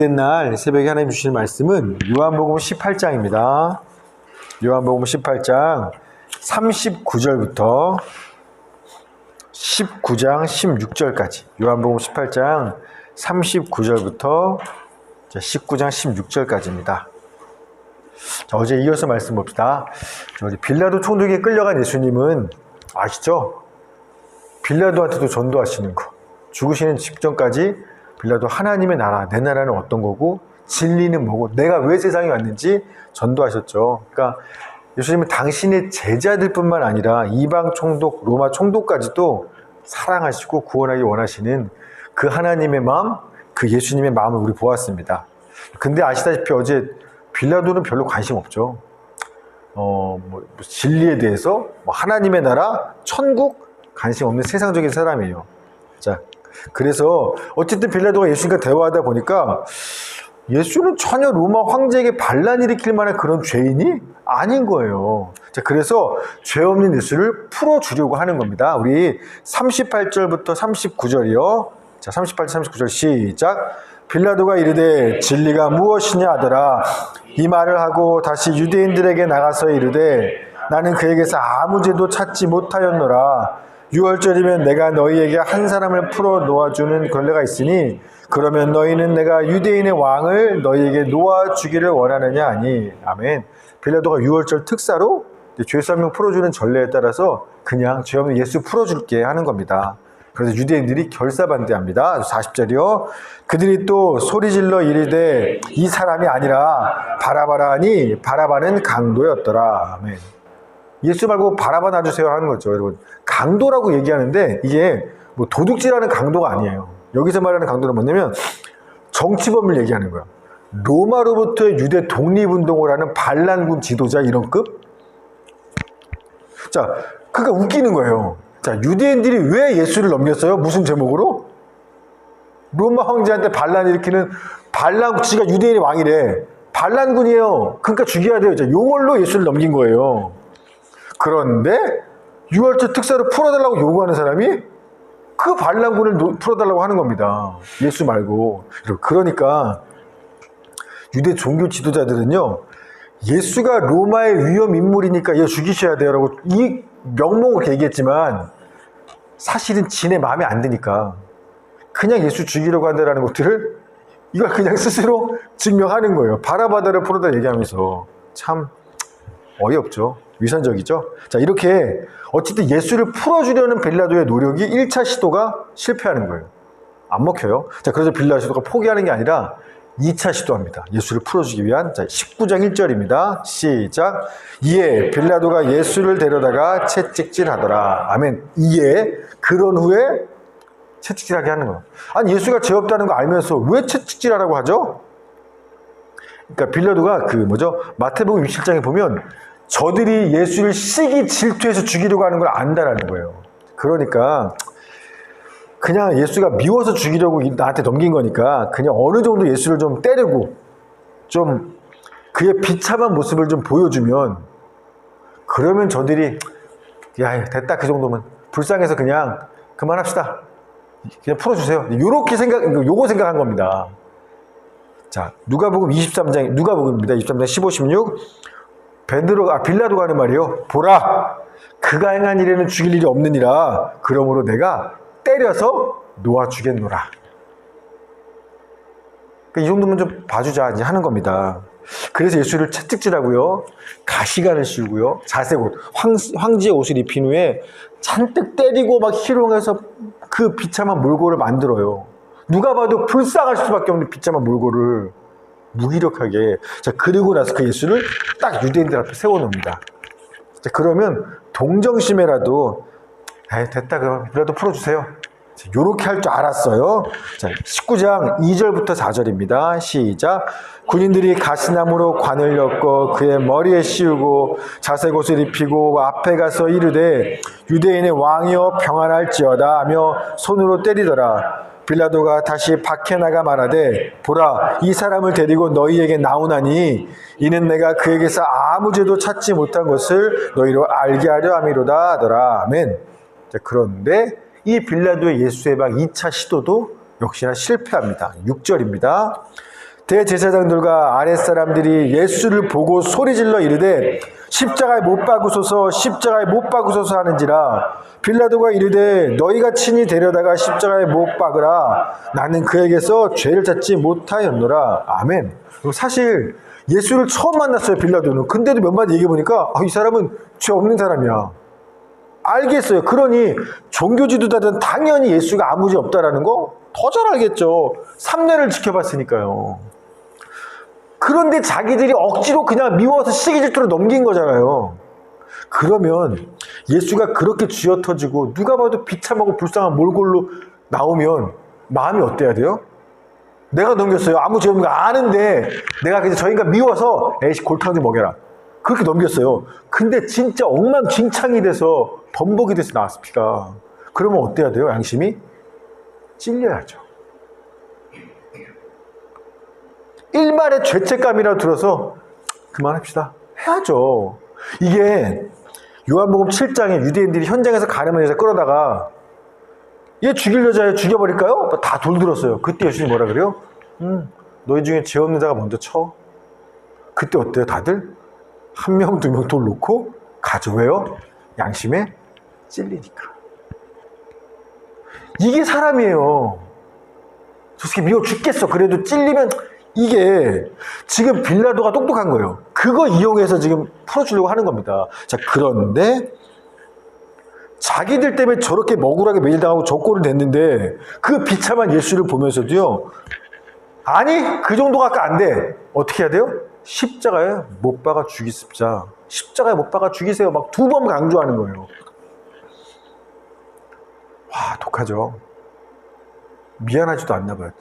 옛날 새벽에 하나님 주신 말씀은 요한복음 18장입니다. 요한복음 18장 39절부터 19장 16절까지 요한복음 18장 39절부터 19장 16절까지입니다. 자, 어제 이어서 말씀 봅시다. 빌라도 총독에게 끌려간 예수님은 아시죠? 빌라도한테도 전도하시는 거. 죽으시는 직전까지 빌라도 하나님의 나라, 내 나라는 어떤 거고 진리는 뭐고 내가 왜 세상에 왔는지 전도하셨죠. 그러니까 예수님은 당신의 제자들뿐만 아니라 이방 총독, 로마 총독까지도 사랑하시고 구원하기 원하시는 그 하나님의 마음, 그 예수님의 마음을 우리 보았습니다. 근데 아시다시피 어제 빌라도는 별로 관심 없죠. 진리에 대해서 하나님의 나라, 천국 관심 없는 세상적인 사람이에요. 자, 그래서 어쨌든 빌라도가 예수님과 대화하다 보니까 예수는 전혀 로마 황제에게 반란 일으킬 만한 그런 죄인이 아닌 거예요. 자, 그래서 죄 없는 예수를 풀어주려고 하는 겁니다. 우리 38절부터 39절이요. 자, 38절, 39절 시작. 빌라도가 이르되 진리가 무엇이냐 하더라. 이 말을 하고 다시 유대인들에게 나가서 이르되 나는 그에게서 아무 죄도 찾지 못하였노라. 6월절이면 내가 너희에게 한 사람을 풀어 놓아주는 권례가 있으니 그러면 너희는 내가 유대인의 왕을 너희에게 놓아주기를 원하느냐 하니. 아멘. 빌라도가 6월절 특사로 죄수 한 명 풀어주는 전례에 따라서 그냥 죄 없는 예수 풀어줄게 하는 겁니다. 그래서 유대인들이 결사반대합니다. 40절이요. 그들이 또 소리질러 이르되 이 사람이 아니라 바라바라 하니 바라바는 강도였더라. 아멘. 예수 말고 바라바 놔주세요 하는 거죠. 여러분, 강도라고 얘기하는데 이게 뭐 도둑질하는 강도가 아니에요. 여기서 말하는 강도는 뭐냐면 정치범을 얘기하는 거야. 로마로부터 유대 독립운동을 하는 반란군 지도자 이런 급? 자, 그러니까 웃기는 거예요. 자, 유대인들이 왜 예수를 넘겼어요? 무슨 제목으로? 로마 황제한테 반란 일으키는 지가 유대인의 왕이래. 반란군이에요. 그러니까 죽여야 돼요. 자, 요걸로 예수를 넘긴 거예요. 그런데 6월절 특사로 풀어달라고 요구하는 사람이 그 반란군을 풀어달라고 하는 겁니다. 예수 말고. 그러니까 유대 종교 지도자들은요, 예수가 로마의 위험 인물이니까 얘 죽이셔야 돼요 라고 이 명목을 얘기했지만 사실은 진의 마음에 안 드니까 그냥 예수 죽이려고 한다는 것들을 이걸 그냥 스스로 증명하는 거예요. 바라바다를 풀어다 얘기하면서 참 어이없죠. 위선적이죠. 자, 이렇게 어쨌든 예수를 풀어주려는 빌라도의 노력이 1차 시도가 실패하는 거예요. 안 먹혀요. 자, 그래서 빌라도가 포기하는 게 아니라 2차 시도합니다. 예수를 풀어주기 위한. 자, 19장 1절입니다. 시작. 이에 빌라도가 예수를 데려다가 채찍질하더라. 아멘. 이에 그런 후에 채찍질하게 하는 거예요. 아니, 예수가 죄 없다는 거 알면서 왜 채찍질하라고 하죠? 그러니까 빌라도가 마태복음 27장에 보면 저들이 예수를 시기 질투해서 죽이려고 하는 걸 안다라는 거예요. 그러니까 그냥 예수가 미워서 죽이려고 나한테 넘긴 거니까 그냥 어느 정도 예수를 좀 때리고 좀 그의 비참한 모습을 좀 보여주면 그러면 저들이 야, 됐다, 그 정도면 불쌍해서 그냥 그만합시다, 그냥 풀어주세요, 요렇게 요거 생각한 겁니다. 자, 누가복음입니다. 23장 15, 16. 빌라도가 하는 말이에요. 보라, 그가 행한 일에는 죽일 일이 없느니라. 그러므로 내가 때려서 놓아주겠노라. 이 정도면 좀 봐주자 이제 하는 겁니다. 그래서 예수를 채찍질하고요, 가시관을 씌우고요, 자색 옷, 황제의 옷을 입힌 후에 잔뜩 때리고 막 희롱해서 그 비참한 몰골을 만들어요. 누가 봐도 불쌍할 수밖에 없는 비참한 몰골을 무기력하게. 자, 그리고 나서 그 예수를 딱 유대인들 앞에 세워놓습니다. 자, 그러면 동정심에라도 됐다, 그럼 그래도 풀어주세요, 요렇게 할 줄 알았어요. 자, 19장 2절부터 4절입니다. 시작. 군인들이 가시나무로 관을 엮어 그의 머리에 씌우고 자색 옷을 입히고 앞에 가서 이르되 유대인의 왕이여 평안할지어다 하며 손으로 때리더라. 빌라도가 다시 밖에 나가 말하되 보라, 이 사람을 데리고 너희에게 나오나니 이는 내가 그에게서 아무 죄도 찾지 못한 것을 너희로 알게 하려 함이로다 하더라. 아멘. 자, 그런데 이 빌라도의 예수 해방 2차 시도도 역시나 실패합니다. 6절입니다. 대제사장들과 아랫사람들이 예수를 보고 소리질러 이르되 십자가에 못 박으소서 십자가에 못 박으소서 하는지라. 빌라도가 이르되 너희가 친히 데려다가 십자가에 못 박으라. 나는 그에게서 죄를 찾지 못하였노라. 아멘. 사실 예수를 처음 만났어요, 빌라도는. 근데도 몇 마디 얘기해보니까 이 사람은 죄 없는 사람이야. 알겠어요. 그러니 종교 지도자들은 당연히 예수가 아무 죄 없다라는 거 더 잘 알겠죠. 3년을 지켜봤으니까요. 그런데 자기들이 억지로 그냥 미워서 시기 질투로 넘긴 거잖아요. 그러면 예수가 그렇게 쥐어 터지고 누가 봐도 비참하고 불쌍한 몰골로 나오면 마음이 어때야 돼요? 내가 넘겼어요. 아무 죄 없는 거 아는데 내가 그냥 저 인간 미워서 에이씨 골탕 좀 먹여라. 그렇게 넘겼어요. 근데 진짜 엉망진창이 돼서 범벅이 돼서 나왔어, 피가. 그러면 어때야 돼요? 양심이? 찔려야죠. 일말의 죄책감이라도 들어서 그만합시다. 해야죠. 이게 요한복음 7장에 유대인들이 현장에서 가늠한 여자 끌어다가 얘 죽일 여자애 죽여버릴까요? 다 돌들었어요. 그때 예수님이 뭐라 그래요? 너희 중에 죄 없는 자가 먼저 쳐. 그때 어때요 다들? 한 명, 두 명 돌 놓고 가죠. 왜요? 양심에 찔리니까. 이게 사람이에요. 솔직히 미워 죽겠어. 그래도 찔리면 이게 지금 빌라도가 똑똑한 거예요. 그거 이용해서 지금 풀어주려고 하는 겁니다. 자, 그런데 자기들 때문에 저렇게 억울하게 매질당하고 저 꼴을 냈는데 그 비참한 예수를 보면서도요. 아니 그 정도가 안 돼. 어떻게 해야 돼요? 십자가에 못 박아 죽이십자. 십자가에 못 박아 죽이세요. 막 2번 강조하는 거예요. 와, 독하죠. 미안하지도 않나 봐요.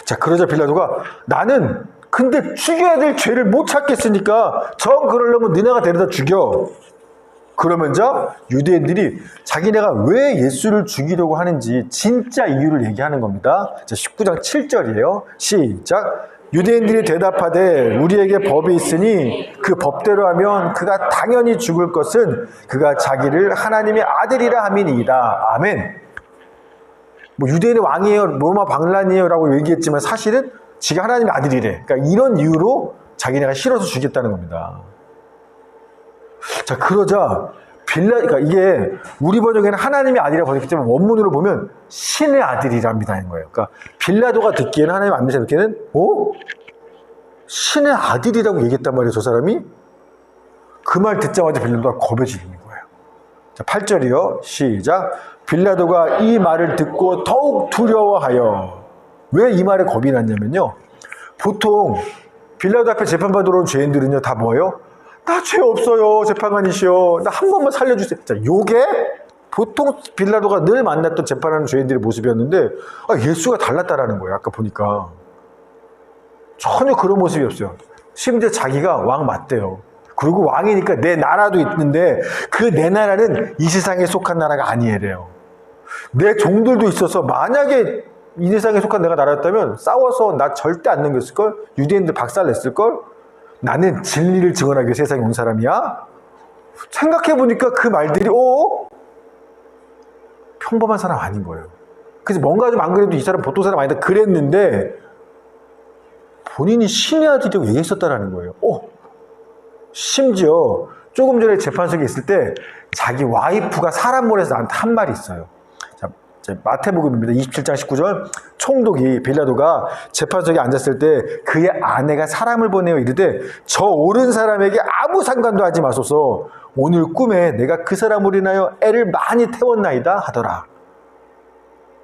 자, 그러자 빌라도가 나는 근데 죽여야 될 죄를 못 찾겠으니까 정 그러려면 너네가 데려다 죽여. 그러면서 유대인들이 자기네가 왜 예수를 죽이려고 하는지 진짜 이유를 얘기하는 겁니다. 자, 19장 7절이에요. 시작. 유대인들이 대답하되 우리에게 법이 있으니 그 법대로 하면 그가 당연히 죽을 것은 그가 자기를 하나님의 아들이라 함이니이다. 아멘. 뭐 유대인의 왕이에요, 로마 방란이에요 라고 얘기했지만 사실은 지가 하나님의 아들이래. 그러니까 이런 이유로 자기네가 싫어서 죽였다는 겁니다. 자, 그러자 그러니까 이게 우리 번역에는 하나님의 아들이라고 번역했기 때문에 원문으로 보면 신의 아들이랍니다 인 거예요. 그러니까 빌라도가 듣기에는 하나님 안 믿기에는 신의 아들이라고 얘기했단 말이에요. 저 사람이 그 말 듣자마자 빌라도가 겁에 질리는 거예요. 자, 8절이요. 시작. 빌라도가 이 말을 듣고 더욱 두려워하여. 왜 이 말에 겁이 났냐면요. 보통 빌라도 앞에 재판받으러 온 죄인들은요 다 뭐예요? 나 죄 없어요. 재판관이시여. 나 한 번만 살려주세요. 자, 요게 보통 빌라도가 늘 만났던 재판하는 죄인들의 모습이었는데 예수가 달랐다라는 거예요. 아까 보니까. 전혀 그런 모습이 없어요. 심지어 자기가 왕 맞대요. 그리고 왕이니까 내 나라도 있는데 그 내 나라는 이 세상에 속한 나라가 아니에요. 내 종들도 있어서 만약에 이 세상에 속한 내가 나라였다면 싸워서 나 절대 안 넘겼을걸? 유대인들 박살냈을걸? 나는 진리를 증언하기 위해 세상에 온 사람이야? 생각해보니까 그 말들이 평범한 사람 아닌 거예요. 그래서 뭔가 좀 안 그래도 이 사람 보통 사람 아니다 그랬는데 본인이 신의 아들이라고 얘기했었다라는 거예요. 심지어 조금 전에 재판석에 있을 때 자기 와이프가 사람 몰아서 나한테 한 말이 있어요. 자, 마태복음입니다. 27장 19절. 총독이 빌라도가 재판석에 앉았을 때 그의 아내가 사람을 보내어 이르되 저 옳은 사람에게 아무 상관도 하지 마소서. 오늘 꿈에 내가 그 사람으로 인하여 애를 많이 태웠나이다 하더라.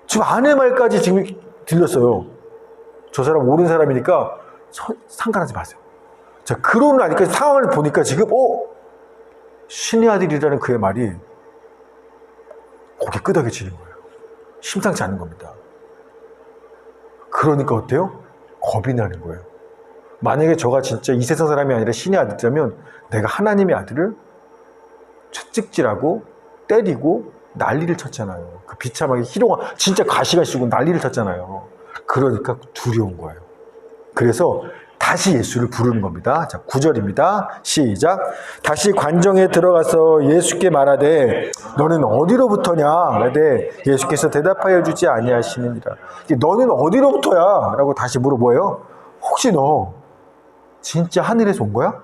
지금 아내 말까지 지금 들렸어요. 저 사람 옳은 사람이니까 상관하지 마세요. 자, 그러고 나니까 상황을 보니까 지금 신의 아들이라는 그의 말이 고개 끄덕여지는 거예요. 심상치 않은 겁니다. 그러니까 어때요? 겁이 나는 거예요. 만약에 저가 진짜 이 세상 사람이 아니라 신의 아들이라면 내가 하나님의 아들을 채찍질하고 때리고 난리를 쳤잖아요. 그 비참하게 희롱아 진짜 가시가 쉬고 난리를 쳤잖아요. 그러니까 두려운 거예요. 그래서 다시 예수를 부르는 겁니다. 자, 9절입니다. 시작. 다시 관정에 들어가서 예수께 말하되 너는 어디로부터냐? 하되 예수께서 대답하여 주지 아니하시느니라. 너는 어디로부터야? 라고 다시 물어보아요. 혹시 너 진짜 하늘에서 온 거야?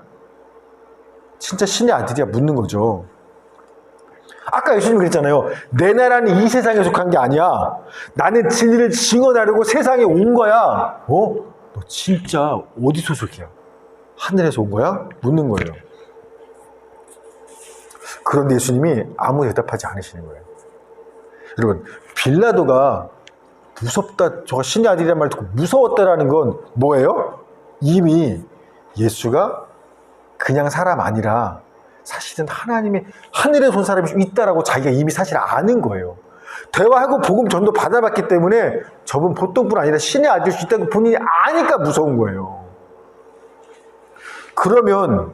진짜 신의 아들이야? 묻는 거죠. 아까 예수님 그랬잖아요. 내 나라는 이 세상에 속한 게 아니야. 나는 진리를 증언하려고 세상에 온 거야. 너 진짜 어디 소속이야? 하늘에서 온 거야? 묻는 거예요. 그런데 예수님이 아무 대답하지 않으시는 거예요. 여러분, 빌라도가 무섭다, 저가 신의 아들이란 말 듣고 무서웠다라는 건 뭐예요? 이미 예수가 그냥 사람 아니라 사실은 하나님의 하늘에서 온 사람이 있다라고 자기가 이미 사실 아는 거예요. 대화하고 복음 전도 받아봤기 때문에 저분 보통 분 아니라 신의 아들일 수 있다고 본인이 아니까 무서운 거예요. 그러면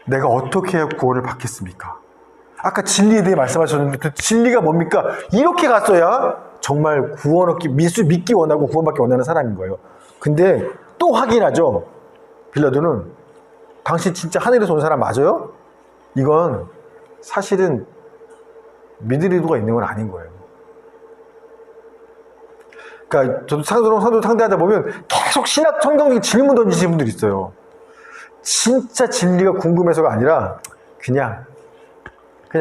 내가 어떻게 해야 구원을 받겠습니까? 아까 진리에 대해 말씀하셨는데 그 진리가 뭡니까? 이렇게 갔어야 정말 구원 얻기, 믿기 원하고 구원받기 원하는 사람인 거예요. 근데 또 확인하죠. 빌라도는 당신 진짜 하늘에서 온 사람 맞아요? 이건 사실은 믿을 의도가 있는 건 아닌 거예요. 그러니까 저도 사도 상대하다 보면 계속 신학 성경적인 질문 던지시는 분들이 있어요. 진짜 진리가 궁금해서가 아니라 그냥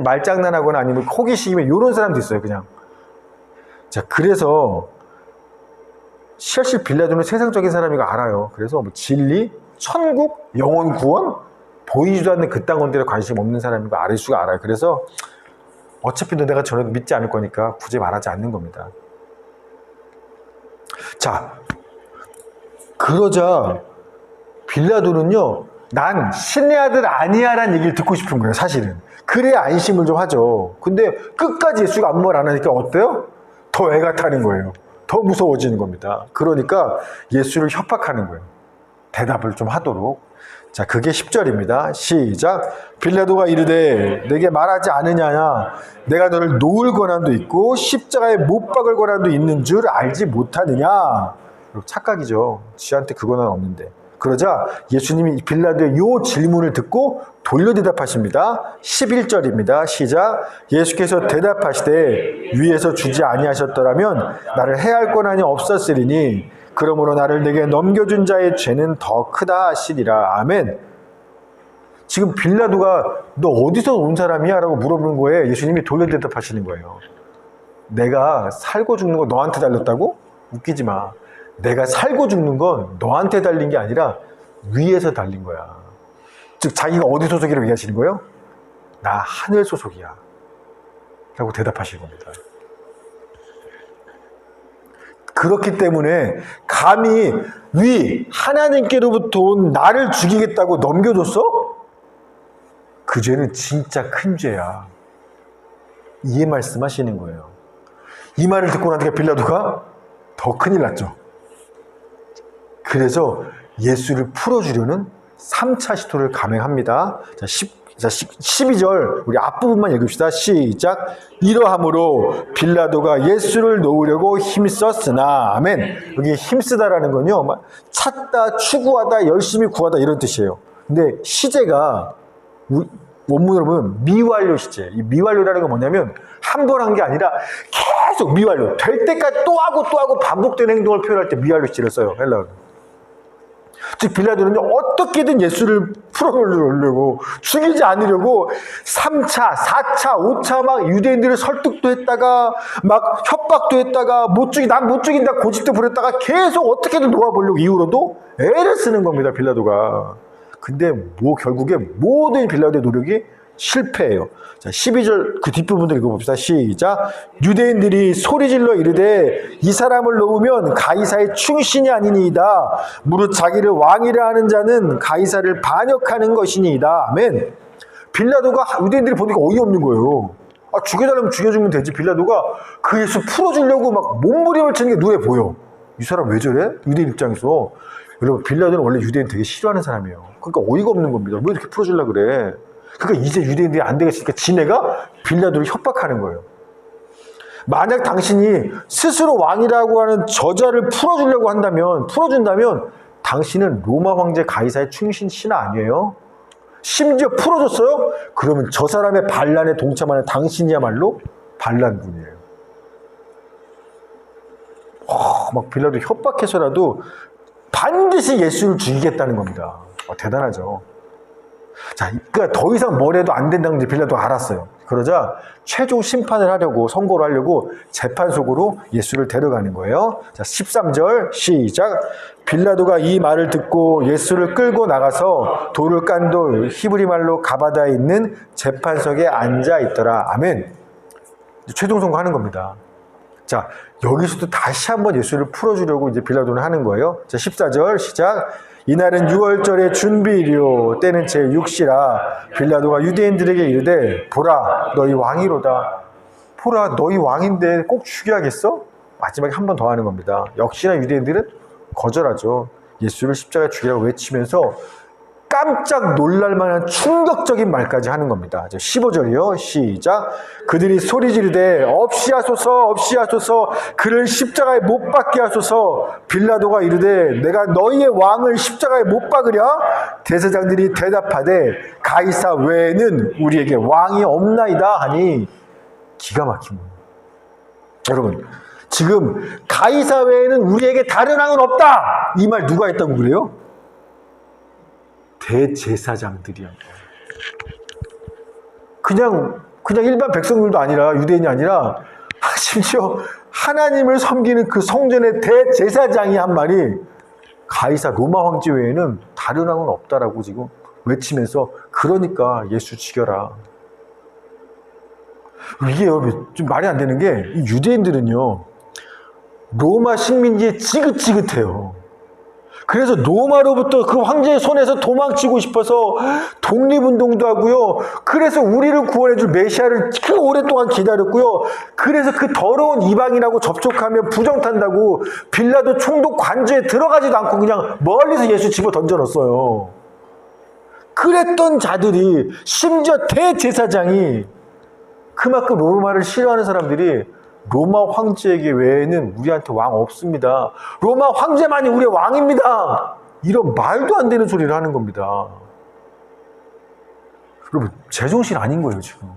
말장난하거나 아니면 호기심에 이런 사람도 있어요. 그냥. 자, 그래서 사실 빌라도는 세상적인 사람이가 알아요. 그래서 뭐 진리, 천국, 영혼 구원 보이지도 않는 그딴 건들에 관심 없는 사람인 거 알 수가 알아요. 그래서 어차피 너 내가 전에도 믿지 않을 거니까 굳이 말하지 않는 겁니다. 자, 그러자 빌라도는요, 난 신의 아들 아니야 라는 얘기를 듣고 싶은 거예요. 사실은. 그래야 안심을 좀 하죠. 근데 끝까지 예수가 아무 말 안 하니까 어때요? 더 애가 타는 거예요. 더 무서워지는 겁니다. 그러니까 예수를 협박하는 거예요. 대답을 좀 하도록. 자, 그게 10절입니다. 시작. 빌라도가 이르되 내게 말하지 않으냐냐? 내가 너를 놓을 권한도 있고 십자가에 못 박을 권한도 있는 줄 알지 못하느냐? 착각이죠. 지한테 그 권한 없는데. 그러자 예수님이 빌라도의 이 질문을 듣고 돌려 대답하십니다. 11절입니다. 시작. 예수께서 대답하시되 위에서 주지 아니하셨더라면 나를 해할 권한이 없었으리니 그러므로 나를 내게 넘겨준 자의 죄는 더 크다 하시리라. 아멘. 지금 빌라도가 너 어디서 온 사람이야? 라고 물어보는 거에 예수님이 돌려 대답하시는 거예요. 내가 살고 죽는 거 너한테 달렸다고? 웃기지 마. 내가 살고 죽는 건 너한테 달린 게 아니라 위에서 달린 거야. 즉 자기가 어디 소속이라고 얘기하시는 거예요? 나 하늘 소속이야 라고 대답하시는 겁니다. 그렇기 때문에 감히 하나님께로부터 온 나를 죽이겠다고 넘겨줬어? 그 죄는 진짜 큰 죄야. 이 말씀하시는 거예요. 이 말을 듣고 나니까 빌라도가 더 큰일 났죠. 그래서 예수를 풀어주려는 3차 시도를 감행합니다. 자, 12절 우리 앞부분만 읽읍시다. 시작. 이러함으로 빌라도가 예수를 놓으려고 힘썼으나 아멘. 여기 힘쓰다라는 건요, 찾다, 추구하다, 열심히 구하다 이런 뜻이에요. 근데 시제가 원문으로 보면 미완료 시제. 이 미완료라는 건 뭐냐면 한 번 한 게 아니라 계속 미완료. 될 때까지 또 하고 반복되는 행동을 표현할 때 미완료 시제를 써요. 헬라어는. 즉 빌라도는요, 어떻게든 예수를 풀어놓으려고, 죽이지 않으려고 3차, 4차, 5차 막 유대인들을 설득도 했다가 막 협박도 했다가 난 못 죽인다 고집도 부렸다가 계속 어떻게든 놓아보려고 이후로도 애를 쓰는 겁니다. 빌라도가. 근데 결국에 모든 빌라도의 노력이 실패해요. 자, 12절 그 뒷부분들 읽어봅시다. 시작. 유대인들이 소리질러 이르되 이 사람을 놓으면 가이사의 충신이 아니니이다. 무릇 자기를 왕이라 하는 자는 가이사를 반역하는 것이니이다. 아멘. 빌라도가 유대인들이 보니까 어이없는 거예요. 죽여달라면 죽여주면 되지. 빌라도가 그 예수 풀어주려고 막 몸부림을 치는 게 눈에 보여. 이 사람 왜 저래? 유대인 입장에서. 여러분, 빌라도는 원래 유대인 되게 싫어하는 사람이에요. 그러니까 어이가 없는 겁니다. 왜 이렇게 풀어주려고 그래? 그러니까 이제 유대인들이 안 되겠으니까 지네가 빌라도를 협박하는 거예요. 만약 당신이 스스로 왕이라고 하는 저자를 풀어준다면 당신은 로마 황제 가이사의 충신 신하 아니에요? 심지어 풀어줬어요? 그러면 저 사람의 반란에 동참하는 당신이야말로 반란군이에요. 막 빌라도 협박해서라도 반드시 예수를 죽이겠다는 겁니다. 대단하죠. 자, 그러니까 더 이상 뭘 해도 안 된다는 게 빌라도가 알았어요. 그러자 최종 심판을 하려고, 선고를 하려고 재판석으로 예수를 데려가는 거예요. 자, 13절 시작. 빌라도가 이 말을 듣고 예수를 끌고 나가서 돌을 깐 돌 히브리 말로 가바다에 있는 재판석에 앉아 있더라. 아멘. 최종 선고하는 겁니다. 자, 여기서도 다시 한번 예수를 풀어주려고 이제 빌라도는 하는 거예요. 자, 14절 시작. 이날은 6월절의 준비일이요 때는 제6시라 빌라도가 유대인들에게 이르되 보라 너희 왕이로다. 보라 너희 왕인데 꼭 죽여야겠어? 마지막에 한 번 더 하는 겁니다. 역시나 유대인들은 거절하죠. 예수를 십자가에 죽이라고 외치면서 깜짝 놀랄 만한 충격적인 말까지 하는 겁니다. 15절이요. 시작. 그들이 소리 지르되 없이 하소서 없이 하소서 그를 십자가에 못 박게 하소서. 빌라도가 이르되 내가 너희의 왕을 십자가에 못 박으랴? 대제사장들이 대답하되 가이사 외에는 우리에게 왕이 없나이다 하니 기가 막힌 거예요. 여러분 지금 가이사 외에는 우리에게 다른 왕은 없다. 이 말 누가 했다고 그래요? 대제사장들이야. 그냥 일반 백성들도 아니라 유대인이 아니라 심지어 하나님을 섬기는 그 성전의 대제사장이 한 말이 가이사 로마 황제 외에는 다른 왕은 없다라고 지금 외치면서 그러니까 예수 죽여라. 이게 여러분 좀 말이 안 되는 게 이 유대인들은요 로마 식민지에 지긋지긋해요. 그래서 로마로부터 그 황제의 손에서 도망치고 싶어서 독립운동도 하고요. 그래서 우리를 구원해줄 메시아를 그 오랫동안 기다렸고요. 그래서 그 더러운 이방인하고 접촉하면 부정탄다고 빌라도 총독 관저에 들어가지도 않고 그냥 멀리서 예수 집어 던져놨어요. 그랬던 자들이 심지어 대제사장이 그만큼 로마를 싫어하는 사람들이 로마 황제에게 외에는 우리한테 왕 없습니다. 로마 황제만이 우리의 왕입니다. 이런 말도 안 되는 소리를 하는 겁니다. 여러분 제정신 아닌 거예요 지금.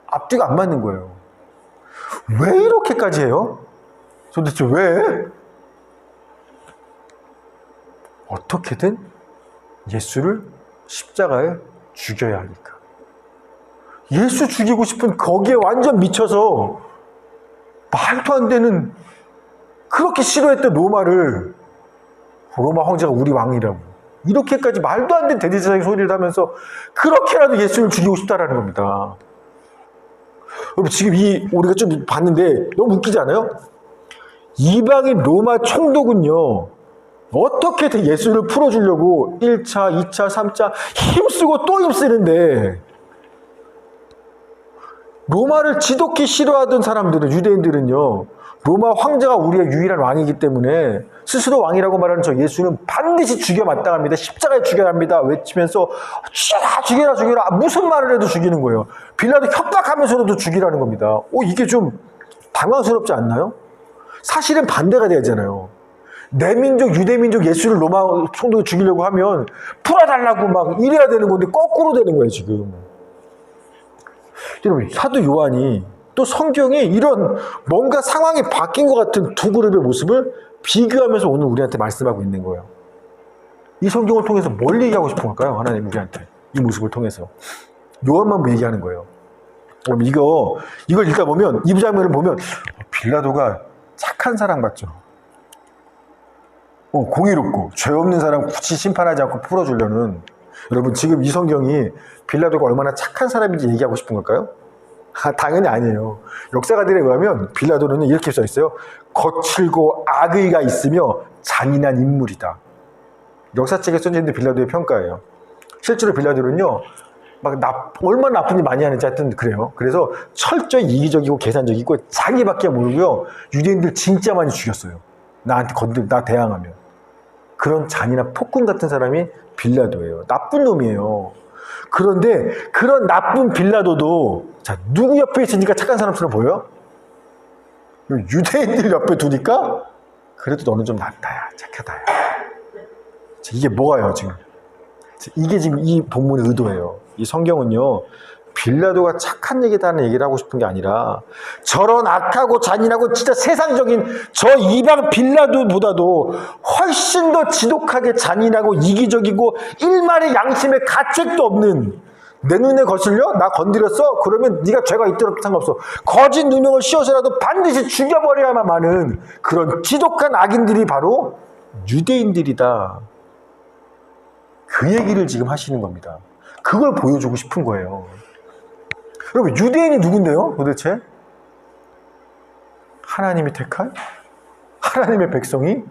앞뒤가 안 맞는 거예요. 왜 이렇게까지 해요? 도대체 왜? 어떻게든 예수를 십자가에 죽여야 하니까. 예수 죽이고 싶은 거기에 완전 미쳐서 말도 안 되는 그렇게 싫어했던 로마를 로마 황제가 우리 왕이라고 이렇게까지 말도 안 되는 대제사장의 소리를 하면서 그렇게라도 예수를 죽이고 싶다라는 겁니다. 여러분 지금 우리가 좀 봤는데 너무 웃기지 않아요? 이방인 로마 총독은요 어떻게든 예수를 풀어주려고 1차, 2차, 3차 힘쓰고 또 힘쓰는데 로마를 지독히 싫어하던 사람들은 유대인들은요 로마 황제가 우리의 유일한 왕이기 때문에 스스로 왕이라고 말하는 저 예수는 반드시 죽여 마땅합니다. 십자가에 죽여야 합니다. 외치면서 죽여라 죽여라 죽여라 무슨 말을 해도 죽이는 거예요. 빌라도 협박하면서도 죽이라는 겁니다. 이게 좀 당황스럽지 않나요? 사실은 반대가 되잖아요. 내 민족 유대민족 예수를 로마 총독이 죽이려고 하면 풀어달라고 막 이래야 되는 건데 거꾸로 되는 거예요 지금. 여러분 사도 요한이 또 성경이 이런 뭔가 상황이 바뀐 것 같은 두 그룹의 모습을 비교하면서 오늘 우리한테 말씀하고 있는 거예요. 이 성경을 통해서 뭘 얘기하고 싶은 걸까요? 하나님 우리한테 이 모습을 통해서 요한만 뭐 얘기하는 거예요. 그럼 이걸 읽다 보면 이 장면을 보면 빌라도가 착한 사랑 맞죠. 공의롭고 죄 없는 사람 굳이 심판하지 않고 풀어주려는. 여러분 지금 이 성경이 빌라도가 얼마나 착한 사람인지 얘기하고 싶은 걸까요? 당연히 아니에요. 역사가들에 의하면 빌라도는 이렇게 써 있어요. 거칠고 악의가 있으며 잔인한 인물이다. 역사책에 써져 있는 빌라도의 평가예요. 실제로 빌라도는요 얼마나 나쁜지 많이 하는지 하여튼 그래요. 그래서 철저히 이기적이고 계산적이고 자기밖에 모르고요 유대인들 진짜 많이 죽였어요. 나한테 나 대항하면. 그런 잔인한 폭군 같은 사람이 빌라도예요. 나쁜 놈이에요. 그런데 그런 나쁜 빌라도도 자 누구 옆에 있으니까 착한 사람처럼 보여요? 유대인들 옆에 두니까 그래도 너는 좀 낫다야 착하다야. 이게 뭐예요 지금? 이게 지금 이 본문의 의도예요. 이 성경은요 빌라도가 착한 얘기다는 얘기를 하고 싶은 게 아니라 저런 악하고 잔인하고 진짜 세상적인 저 이방 빌라도보다도 훨씬 더 지독하게 잔인하고 이기적이고 일말의 양심의 가책도 없는, 내 눈에 거슬려? 나 건드렸어? 그러면 네가 죄가 있더라도 상관없어. 거짓 누명을 씌워서라도 반드시 죽여버려야만 하는 그런 지독한 악인들이 바로 유대인들이다. 그 얘기를 지금 하시는 겁니다. 그걸 보여주고 싶은 거예요. 여러분, 유대인이 누군데요? 도대체? 하나님이 택한 하나님의 백성이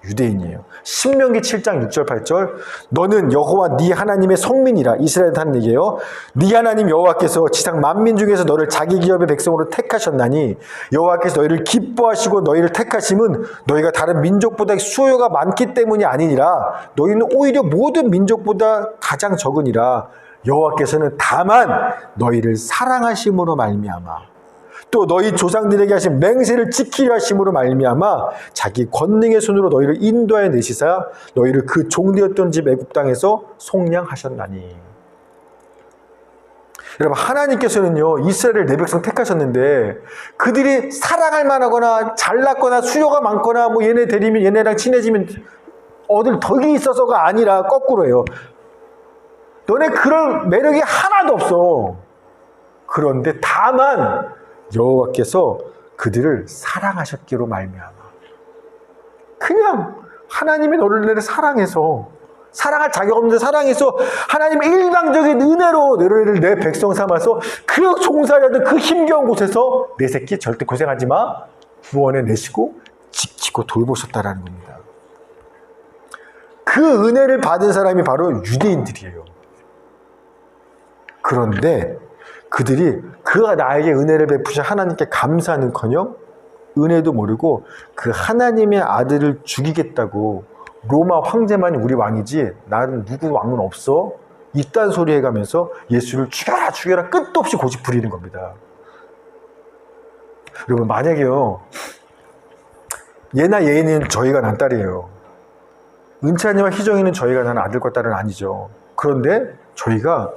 유대인이에요. 신명기 7장 6절 8절 너는 여호와 네 하나님의 성민이라. 이스라엘한테 하는 얘기예요. 네 하나님 여호와께서 지상 만민 중에서 너를 자기 기업의 백성으로 택하셨나니 여호와께서 너희를 기뻐하시고 너희를 택하심은 너희가 다른 민족보다 수요가 많기 때문이 아니니라. 너희는 오히려 모든 민족보다 가장 적으니라. 여호와께서는 다만 너희를 사랑하심으로 말미암아 또 너희 조상들에게 하신 맹세를 지키려 하심으로 말미암아 자기 권능의 손으로 너희를 인도하여 내시사 너희를 그 종되었던 집 애굽 땅에서 속량하셨나니. 여러분, 하나님께서는요 이스라엘을 내 백성 택하셨는데 그들이 사랑할 만하거나 잘났거나 수요가 많거나 뭐 얘네 데리면 얘네랑 친해지면 어딜 덕이 있어서가 아니라 거꾸로예요. 너네 그런 매력이 하나도 없어. 그런데 다만 여호와께서 그들을 사랑하셨기로 말미암아. 그냥 하나님이 너를 사랑해서, 사랑할 자격 없는데 사랑해서 하나님의 일방적인 은혜로 너를 내 백성 삼아서 그 종살이하던 그 힘겨운 곳에서 내 새끼 절대 고생하지 마 구원해 내시고 지키고 돌보셨다라는 겁니다. 그 은혜를 받은 사람이 바로 유대인들이에요. 그런데 그들이 그가 나에게 은혜를 베푸신 하나님께 감사하는커녕 은혜도 모르고 그 하나님의 아들을 죽이겠다고 로마 황제만이 우리 왕이지 나는 누구 왕은 없어 이딴 소리 해가면서 예수를 죽여라 죽여라 끝도 없이 고집 부리는 겁니다. 여러분, 만약에요 얘나 얘는 저희가 난 딸이에요. 은찬이와 희정이는 저희가 난 아들과 딸은 아니죠. 그런데 저희가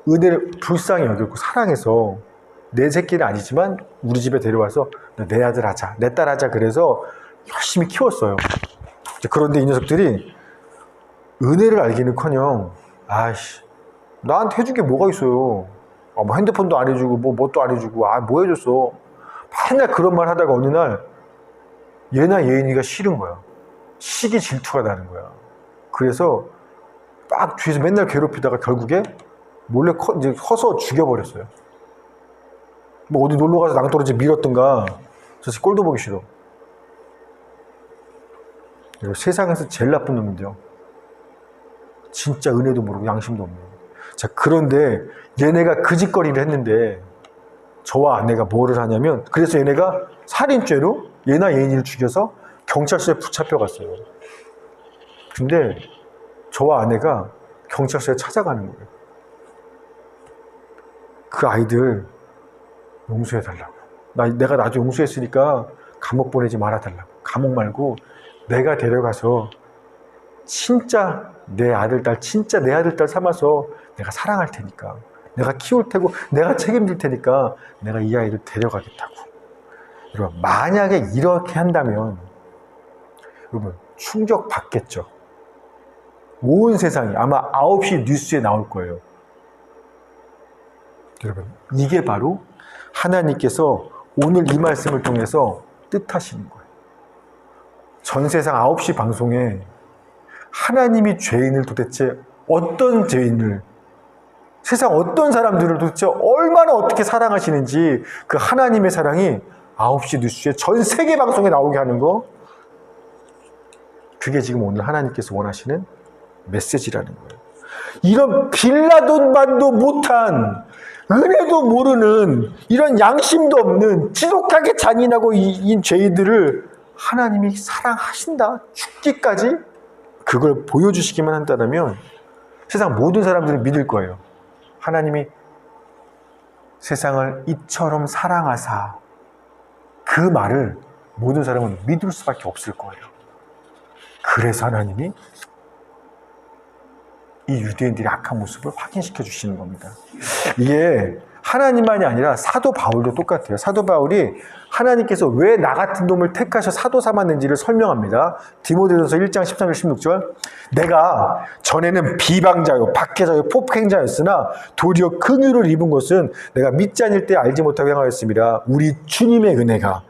은혜를 불쌍히 여겼고 사랑해서 내 새끼는 아니지만 우리 집에 데려와서 내 아들 하자, 내 딸 하자 그래서 열심히 키웠어요. 그런데 이 녀석들이 은혜를 알기는커녕 아이씨 나한테 해준 게 뭐가 있어요. 뭐 핸드폰도 안 해주고 뭣도 안 해주고 뭐 해줬어. 맨날 그런 말 하다가 어느 날 얘나 예인이가 싫은 거야. 시기 질투가 나는 거야. 그래서 막 뒤에서 맨날 괴롭히다가 결국에 몰래 이제 커서 죽여버렸어요. 뭐 어디 놀러 가서 낭떠러지 밀었던가. 저 꼴도 보기 싫어. 세상에서 제일 나쁜 놈인데요. 진짜 은혜도 모르고 양심도 없는. 자, 그런데 얘네가 그 짓거리를 했는데 저와 아내가 뭐를 하냐면 그래서 얘네가 살인죄로 얘나 예인이를 죽여서 경찰서에 붙잡혀갔어요. 근데 저와 아내가 경찰서에 찾아가는 거예요. 그 아이들 용서해달라고. 내가 나도 용서했으니까 감옥 보내지 말아달라고. 감옥 말고 내가 데려가서 진짜 내 아들, 딸, 진짜 내 아들, 딸 삼아서 내가 사랑할 테니까, 내가 키울 테고, 내가 책임질 테니까 내가 이 아이를 데려가겠다고. 여러분, 만약에 이렇게 한다면 여러분 충격 받겠죠. 온 세상이 아마 9시 뉴스에 나올 거예요. 여러분, 이게 바로 하나님께서 오늘 이 말씀을 통해서 뜻하시는 거예요. 전 세상 9시 방송에 하나님이 죄인을 도대체 어떤 죄인을, 세상 어떤 사람들을 도대체 얼마나 어떻게 사랑하시는지 그 하나님의 사랑이 9시 뉴스에 전 세계 방송에 나오게 하는 거, 그게 지금 오늘 하나님께서 원하시는 메시지라는 거예요. 이런 빌라돈만도 못한, 은혜도 모르는, 이런 양심도 없는 지독하게 잔인하고 이 죄인들을 하나님이 사랑하신다, 죽기까지 그걸 보여주시기만 한다면 세상 모든 사람들은 믿을 거예요. 하나님이 세상을 이처럼 사랑하사, 그 말을 모든 사람은 믿을 수밖에 없을 거예요. 그래서 하나님이 이 유대인들의 악한 모습을 확인시켜 주시는 겁니다. 이게 하나님만이 아니라 사도 바울도 똑같아요. 사도 바울이 하나님께서 왜 나 같은 놈을 택하셔 사도 삼았는지를 설명합니다. 디모데전서 1장 13절 16절 내가 전에는 비방자요 박해자요 폭행자였으나 도리어 긍휼을 입은 것은 내가 믿지 않을 때 알지 못하고 행하였습니다. 우리 주님의 은혜가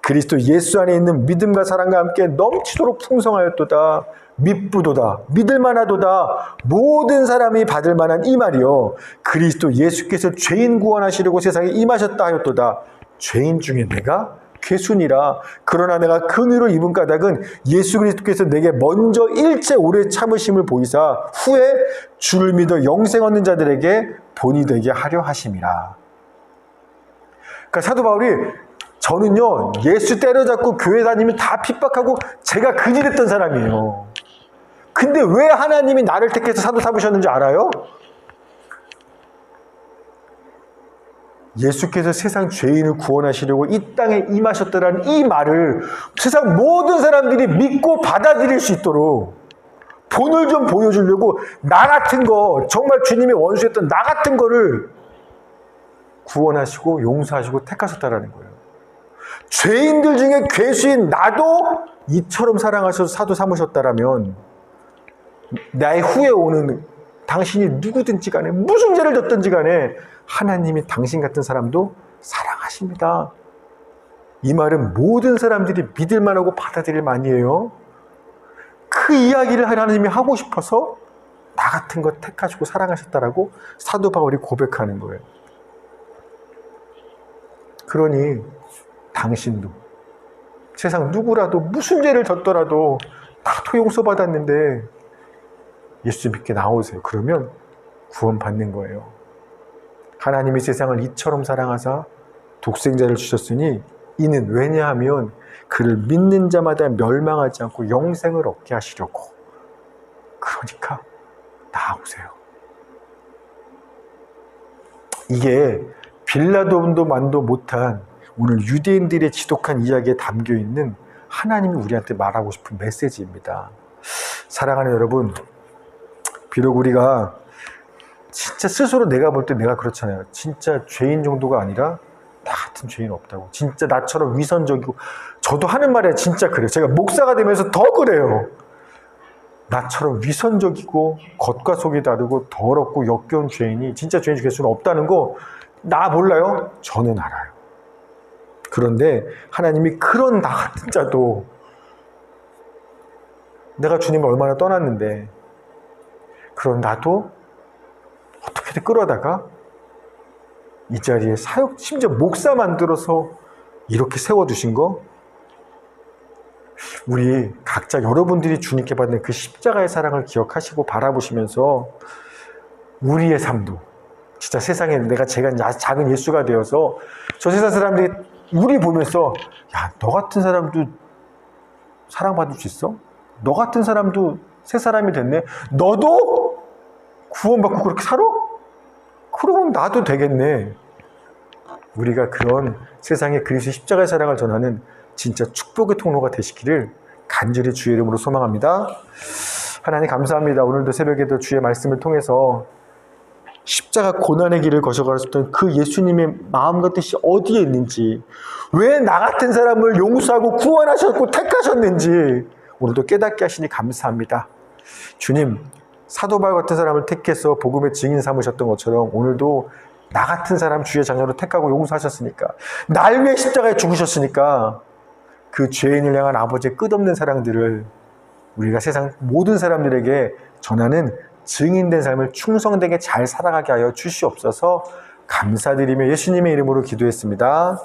그리스도 예수 안에 있는 믿음과 사랑과 함께 넘치도록 풍성하였도다. 믿부도다. 믿을만하도다. 모든 사람이 받을 만한 이 말이요. 그리스도 예수께서 죄인 구원하시려고 세상에 임하셨다 하였도다. 죄인 중에 내가 괴순이라. 그러나 내가 긍휼을 입은 까닭은 예수 그리스도께서 내게 먼저 일체 오래 참으심을 보이사 후에 주를 믿어 영생 얻는 자들에게 본이 되게 하려 하심이라. 그러니까 사도 바울이 저는요 예수 때려잡고 교회 다니면 다 핍박하고 제가 근질했던 사람이에요. 근데 왜 하나님이 나를 택해서 사도 삼으셨는지 알아요? 예수께서 세상 죄인을 구원하시려고 이 땅에 임하셨다라는 이 말을 세상 모든 사람들이 믿고 받아들일 수 있도록 본을 좀 보여주려고 나 같은 거, 정말 주님의 원수였던 나 같은 거를 구원하시고 용서하시고 택하셨다라는 거예요. 죄인들 중에 괴수인 나도 이처럼 사랑하셔서 사도 삼으셨다라면 나의 후에 오는 당신이 누구든지 간에 무슨 죄를 졌든지 간에 하나님이 당신 같은 사람도 사랑하십니다. 이 말은 모든 사람들이 믿을 만하고 받아들일 말이에요. 그 이야기를 하나님이 하고 싶어서 나 같은 거 택하시고 사랑하셨다라고 사도 바울이 고백하는 거예요. 그러니 당신도 세상 누구라도 무슨 죄를 졌더라도 다도 용서받았는데 예수 믿게 나오세요. 그러면 구원받는 거예요. 하나님이 세상을 이처럼 사랑하사 독생자를 주셨으니 이는 왜냐하면 그를 믿는 자마다 멸망하지 않고 영생을 얻게 하시려고. 그러니까 나오세요. 이게 빌라도도 만도 못한 오늘 유대인들의 지독한 이야기에 담겨있는 하나님이 우리한테 말하고 싶은 메시지입니다. 사랑하는 여러분, 비록 우리가 진짜 스스로 내가 볼 때 내가 그렇잖아요. 진짜 죄인 정도가 아니라 나 같은 죄인 없다고. 진짜 나처럼 위선적이고, 저도 하는 말에 진짜 그래요. 제가 목사가 되면서 더 그래요. 나처럼 위선적이고 겉과 속이 다르고 더럽고 역겨운 죄인이 진짜 죄인 중에 수는 없다는 거 나 몰라요? 저는 알아요. 그런데 하나님이 그런 나 같은 자도 내가 주님을 얼마나 떠났는데 그런 나도 어떻게든 끌어다가 이 자리에 사역, 심지어 목사 만들어서 이렇게 세워두신 거, 우리 각자 여러분들이 주님께 받는 그 십자가의 사랑을 기억하시고 바라보시면서 우리의 삶도 진짜 세상에 내가 제가 작은 예수가 되어서 저 세상 사람들이 우리 보면서 야, 너 같은 사람도 사랑받을 수 있어? 너 같은 사람도 새 사람이 됐네? 너도 구원받고 그렇게 살아? 그러면 나도 되겠네. 우리가 그런 세상에 그리스도의 십자가의 사랑을 전하는 진짜 축복의 통로가 되시기를 간절히 주의 이름으로 소망합니다. 하나님 감사합니다. 오늘도 새벽에도 주의 말씀을 통해서 십자가 고난의 길을 거셔가셨던 그 예수님의 마음과 뜻이 어디에 있는지, 왜 나 같은 사람을 용서하고 구원하셨고 택하셨는지 오늘도 깨닫게 하시니 감사합니다. 주님, 사도 바울 같은 사람을 택해서 복음의 증인 삼으셨던 것처럼 오늘도 나 같은 사람 주의 자녀로 택하고 용서하셨으니까, 날 위해 십자가에 죽으셨으니까 그 죄인을 향한 아버지의 끝없는 사랑들을 우리가 세상 모든 사람들에게 전하는 증인된 삶을 충성되게 잘 살아가게 하여 주시옵소서. 감사드리며 예수님의 이름으로 기도했습니다.